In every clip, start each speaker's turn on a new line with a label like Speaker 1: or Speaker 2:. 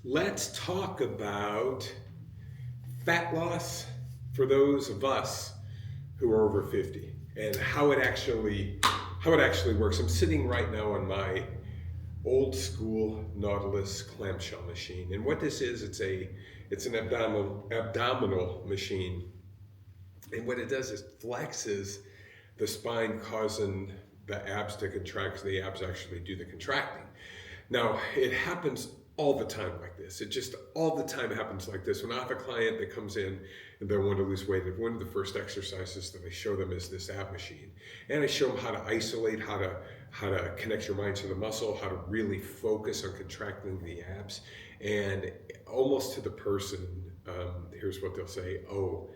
Speaker 1: Let's talk about fat loss for those of us who are over 50 and how it actually works. I'm sitting right now on my old school Nautilus clamshell machine. And what this is, it's an abdominal machine. And what it does is flexes the spine, causing the abs to contract. So the abs actually do the contracting. Now, it happens all the time like this. It just all the time happens like this. When I have a client that comes in and they want to lose weight, one of the first exercises that I show them is this ab machine. And I show them how to isolate, how to connect your mind to the muscle, how to really focus on contracting the abs. And almost to the person, here's what they'll say: "Oh,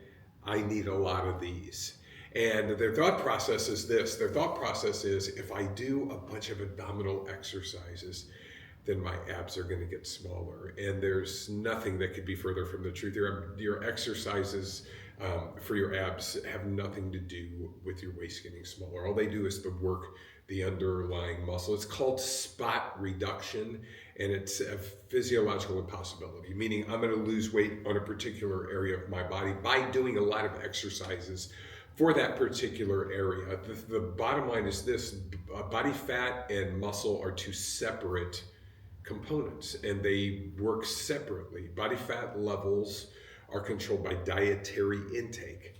Speaker 1: I need a lot of these." And their thought process is this. Their thought process is, if I do a bunch of abdominal exercises, then my abs are going to get smaller. And there's nothing that could be further from the truth. Your exercises for your abs have nothing to do with your waist getting smaller. All they do is to work the underlying muscle. It's called spot reduction, and it's a physiological impossibility, meaning I'm going to lose weight on a particular area of my body by doing a lot of exercises for that particular area. The bottom line is this: body fat and muscle are two separate components, and they work separately. Body fat levels are controlled by dietary intake.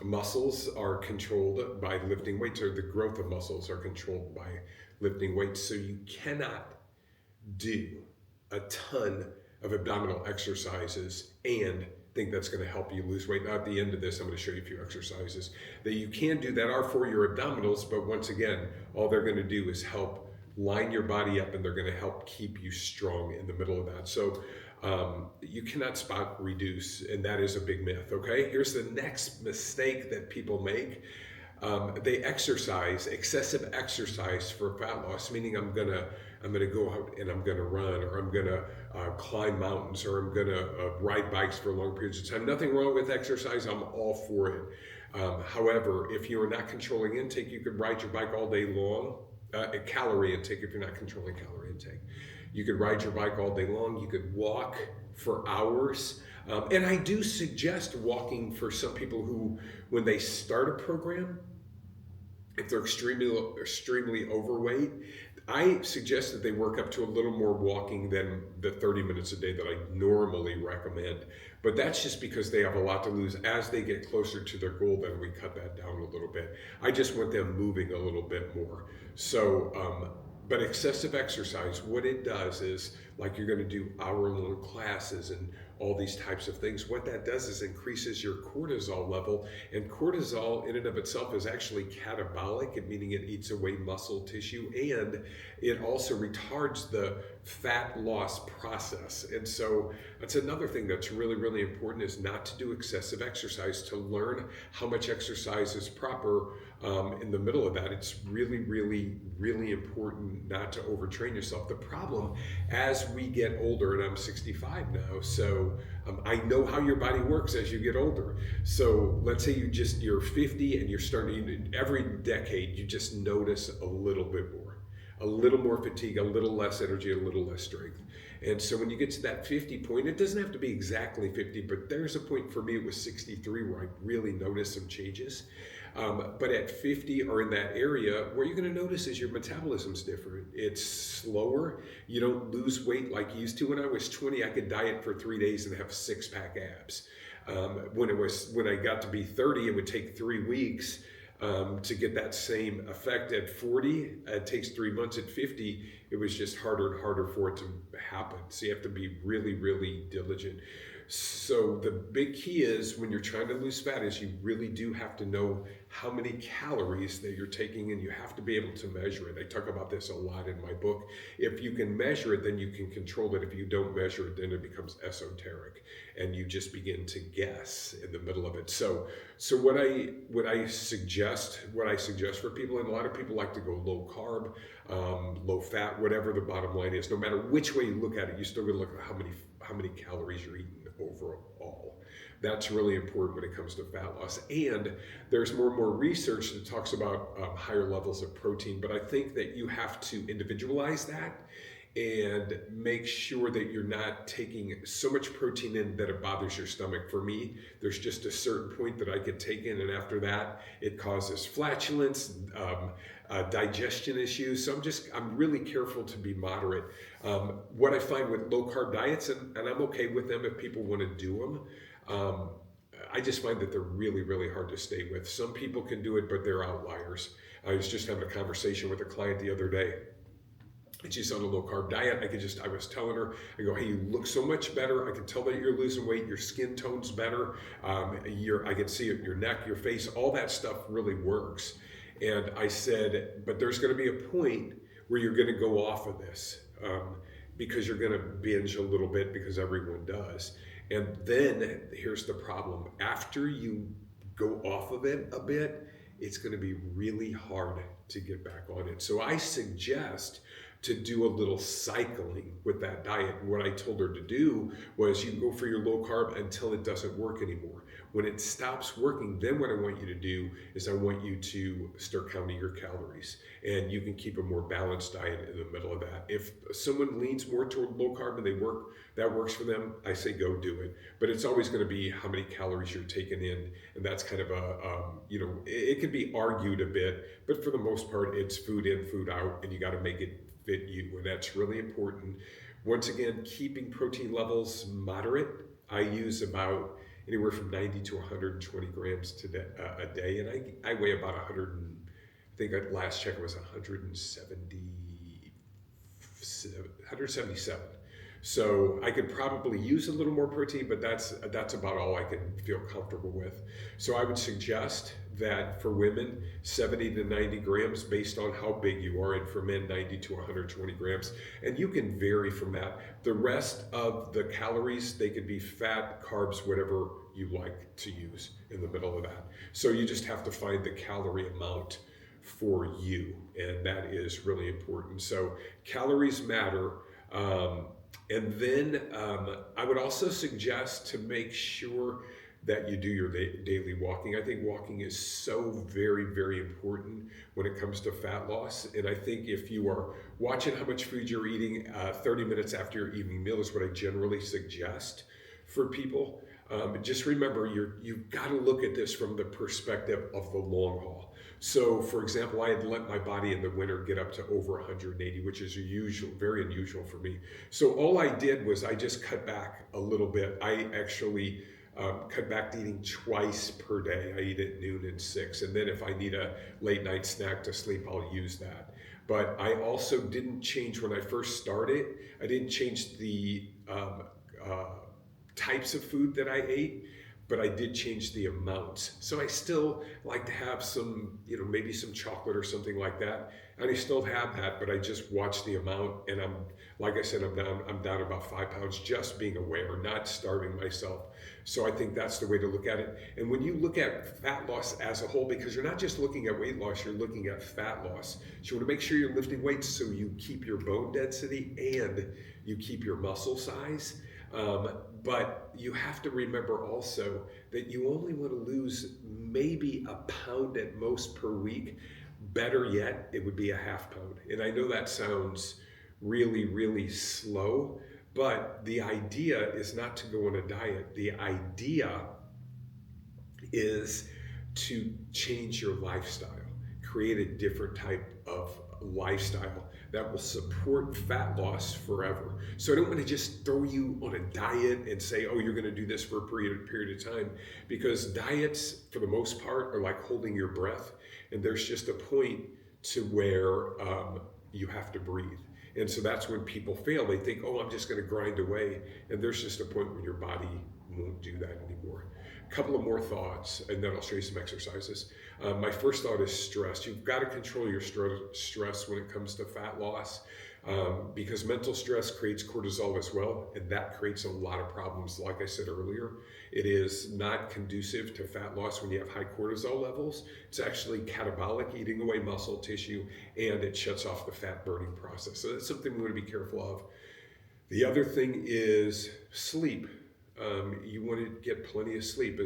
Speaker 1: Muscles are controlled by lifting weights, or the growth of muscles are controlled by lifting weights. So you cannot do a ton of abdominal exercises and think that's going to help you lose weight. Now, at the end of this, I'm going to show you a few exercises that you can do that are for your abdominals, but once again, all they're going to do is help line your body up, and they're going to help keep you strong in the middle of that. So you cannot spot reduce, and that is a big myth. Okay, here's the next mistake that people make. They exercise, excessive exercise for fat loss, meaning I'm gonna go out and I'm gonna run, or I'm gonna climb mountains, or I'm gonna ride bikes for long periods of time. Nothing wrong with exercise. I'm all for it. However, if you are not controlling intake, you could ride your bike all day long. Calorie intake, if you're not controlling calorie intake, you could ride your bike all day long. You could walk for hours. And I do suggest walking for some people who, when they start a program, if they're extremely overweight, I suggest that they work up to a little more walking than the 30 minutes a day that I normally recommend. But that's just because they have a lot to lose. As they get closer to their goal, then we cut that down a little bit. I just want them moving a little bit more. So, but excessive exercise, what it does is, like, you're going to do hour-long classes and all these types of things. What that does is increases your cortisol level, and cortisol in and of itself is actually catabolic, meaning it eats away muscle tissue, and it also retards the fat loss process. And so that's another thing that's really, really important, is not to do excessive exercise, to learn how much exercise is proper. In the middle of that, it's really, really, really important not to overtrain yourself. The problem, as we get older, and I'm 65 now, so I know how your body works as you get older. So let's say you're 50 and you're starting, every decade you just notice a little bit more fatigue, a little less energy, a little less strength. And so when you get to that 50 point, it doesn't have to be exactly 50, but there's a point for me, it was 63, where I really noticed some changes. But at 50 or in that area, what you're going to notice is your metabolism's different. It's slower. You don't lose weight like you used to. When I was 20, I could diet for 3 days and have six-pack abs. When I got to be 30, it would take 3 weeks to get that same effect. At 40, it takes 3 months. At 50, it was just harder and harder for it to happen. So you have to be really, really diligent. So the big key is, when you're trying to lose fat, is you really do have to know how many calories that you're taking, and you have to be able to measure it. I talk about this a lot in my book. If you can measure it, then you can control it. If you don't measure it, then it becomes esoteric, and you just begin to guess in the middle of it. So what I suggest for people, and a lot of people like to go low carb, low fat, whatever the bottom line is. No matter which way you look at it, you still got to look at how many calories you're eating overall. That's really important when it comes to fat loss. And there's more and more research that talks about higher levels of protein, but I think that you have to individualize that and make sure that you're not taking so much protein in that it bothers your stomach. For me, there's just a certain point that I can take in, and after that, it causes flatulence, digestion issues. So I'm really careful to be moderate. What I find with low carb diets, and I'm okay with them if people want to do them. I just find that they're really, really hard to stay with. Some people can do it, but they're outliers. I was just having a conversation with a client the other day, and she's on a low carb diet. I was telling her, I go, hey, you look so much better. I can tell that you're losing weight. Your skin tone's better. I can see it in your neck, your face, all that stuff really works. And I said, but there's going to be a point where you're going to go off of this because you're going to binge a little bit, because everyone does. And then here's the problem. After you go off of it a bit, it's going to be really hard to get back on it. So I suggest to do a little cycling with that diet. And what I told her to do was, you go for your low carb until it doesn't work anymore. When it stops working, then what I want you to do is I want you to start counting your calories, and you can keep a more balanced diet in the middle of that. If someone leans more toward low carb and that works for them, I say go do it. But it's always going to be how many calories you're taking in, and that's kind of it can be argued a bit, but for the most part, it's food in, food out, and you got to make it fit you, and that's really important. Once again, keeping protein levels moderate. I use about anywhere from 90 to 120 grams a day, and I weigh about 100. I think at last check it was 177. So I could probably use a little more protein, but that's about all I can feel comfortable with. So I would suggest that for women, 70 to 90 grams based on how big you are, and for men, 90 to 120 grams. And you can vary from that. The rest of the calories, they could be fat, carbs, whatever you like to use in the middle of that. So you just have to find the calorie amount for you, and that is really important. So calories matter. And then I would also suggest to make sure that you do your daily walking. I think walking is so very, very important when it comes to fat loss. And I think if you are watching how much food you're eating 30 minutes after your evening meal is what I generally suggest for people. Just remember, you've got to look at this from the perspective of the long haul. So, for example, I had let my body in the winter get up to over 180, which is very unusual for me. So all I did was I just cut back a little bit. I actually cut back to eating twice per day. I eat at noon and 6, and then if I need a late night snack to sleep, I'll use that. But I also didn't change when I first started. I didn't change the types of food that I ate, but I did change the amounts. So I still like to have some, maybe some chocolate or something like that. And I still have that, but I just watch the amount, and like I said, I'm down about 5 pounds, just being aware, not starving myself. So I think that's the way to look at it. And when you look at fat loss as a whole, because you're not just looking at weight loss, you're looking at fat loss. So you want to make sure you're lifting weights so you keep your bone density and you keep your muscle size. But you have to remember also that you only want to lose maybe a pound at most per week. Better yet, it would be a half pound. And I know that sounds really, really slow, but the idea is not to go on a diet. The idea is to change your lifestyle, create a different type of lifestyle that will support fat loss forever. So I don't want to just throw you on a diet and say, oh, you're going to do this for a period of time, because diets, for the most part, are like holding your breath. And there's just a point to where you have to breathe. And so that's when people fail. They think, oh, I'm just going to grind away. And there's just a point when your body won't do that anymore. A couple of more thoughts, and then I'll show you some exercises. My first thought is stress. You've got to control your stress when it comes to fat loss, because mental stress creates cortisol as well, and that creates a lot of problems. Like I said earlier, it is not conducive to fat loss when you have high cortisol levels. It's actually catabolic, eating away muscle tissue, and it shuts off the fat burning process. So that's something we want to be careful of. The other thing is sleep. You want to get plenty of sleep.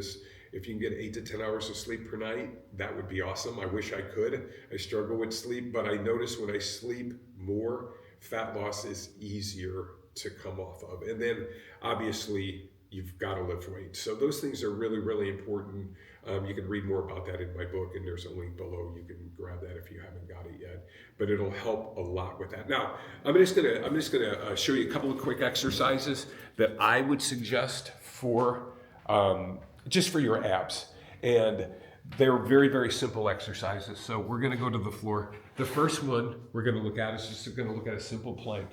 Speaker 1: If you can get 8 to 10 hours of sleep per night, that would be awesome. I wish I could. I struggle with sleep, but I notice when I sleep more fat loss is easier to come off of. And then obviously you've got to lift weights. So those things are really, really important. You can read more about that in my book, and there's a link below. You can grab that if you haven't got it yet. But it'll help a lot with that. Now, I'm just gonna show you a couple of quick exercises that I would suggest for just for your abs, and they're very, very simple exercises. So we're gonna go to the floor. The first one we're gonna look at is just gonna look at a simple plank.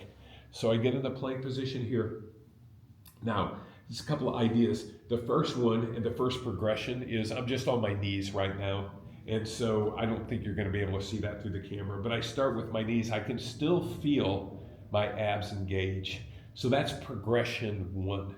Speaker 1: So I get in the plank position here. Now, just a couple of ideas. The first one and the first progression is I'm just on my knees right now. And so I don't think you're going to be able to see that through the camera, but I start with my knees. I can still feel my abs engage. So that's progression 1.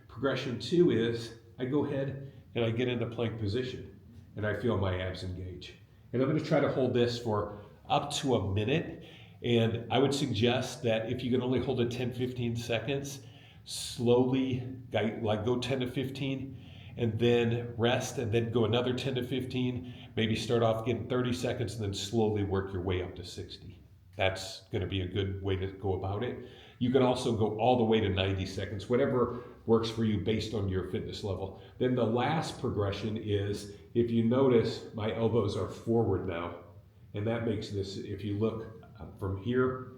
Speaker 1: Progression 2 is I go ahead and I get into plank position and I feel my abs engage. And I'm going to try to hold this for up to a minute. And I would suggest that if you can only hold it 10-15 seconds, slowly, like go 10 to 15 and then rest and then go another 10 to 15, maybe start off getting 30 seconds and then slowly work your way up to 60. That's going to be a good way to go about it. You can also go all the way to 90 seconds, whatever works for you based on your fitness level. Then the last progression is, if you notice, my elbows are forward now, and that makes this, if you look from here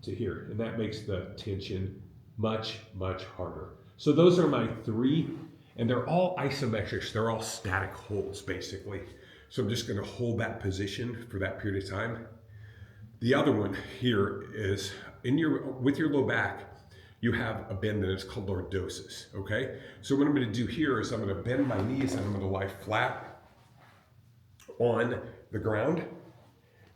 Speaker 1: to here, and that makes the tension much, much harder. So those are my 3, and they're all isometrics. They're all static holds, basically. So I'm just gonna hold that position for that period of time. The other one here is, with your low back, you have a bend that is called lordosis, okay? So what I'm gonna do here is I'm gonna bend my knees and I'm gonna lie flat on the ground.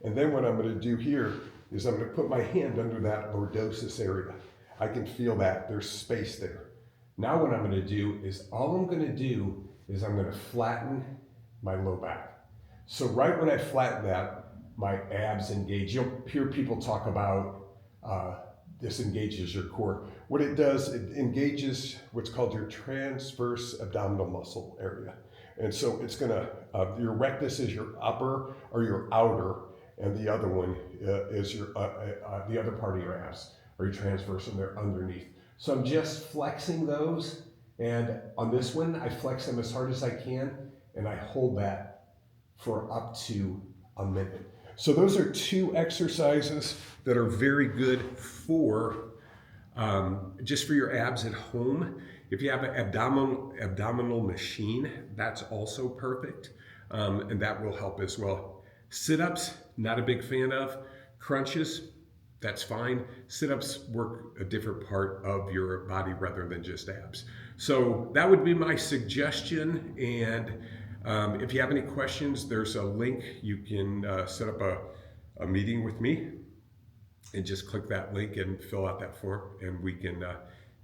Speaker 1: And then what I'm gonna do here is I'm gonna put my hand under that lordosis area. I can feel that, there's space there. Now what I'm gonna do is, I'm gonna flatten my low back. So right when I flatten that, my abs engage. You'll hear people talk about this engages your core. What it does, it engages what's called your transverse abdominal muscle area. And so it's gonna, your rectus is your upper or your outer, and the other one is your the other part of your abs, or your transverse, and they're underneath. So I'm just flexing those, and on this one, I flex them as hard as I can, and I hold that for up to a minute. So those are 2 exercises that are very good for just for your abs at home. If you have an abdominal machine, that's also perfect, and that will help as well. Sit-ups, not a big fan of. Crunches, that's fine. Sit-ups work a different part of your body rather than just abs. So that would be my suggestion. And if you have any questions, there's a link. You can set up a meeting with me and just click that link and fill out that form, and we can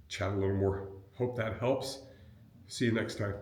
Speaker 1: chat a little more. Hope that helps. See you next time.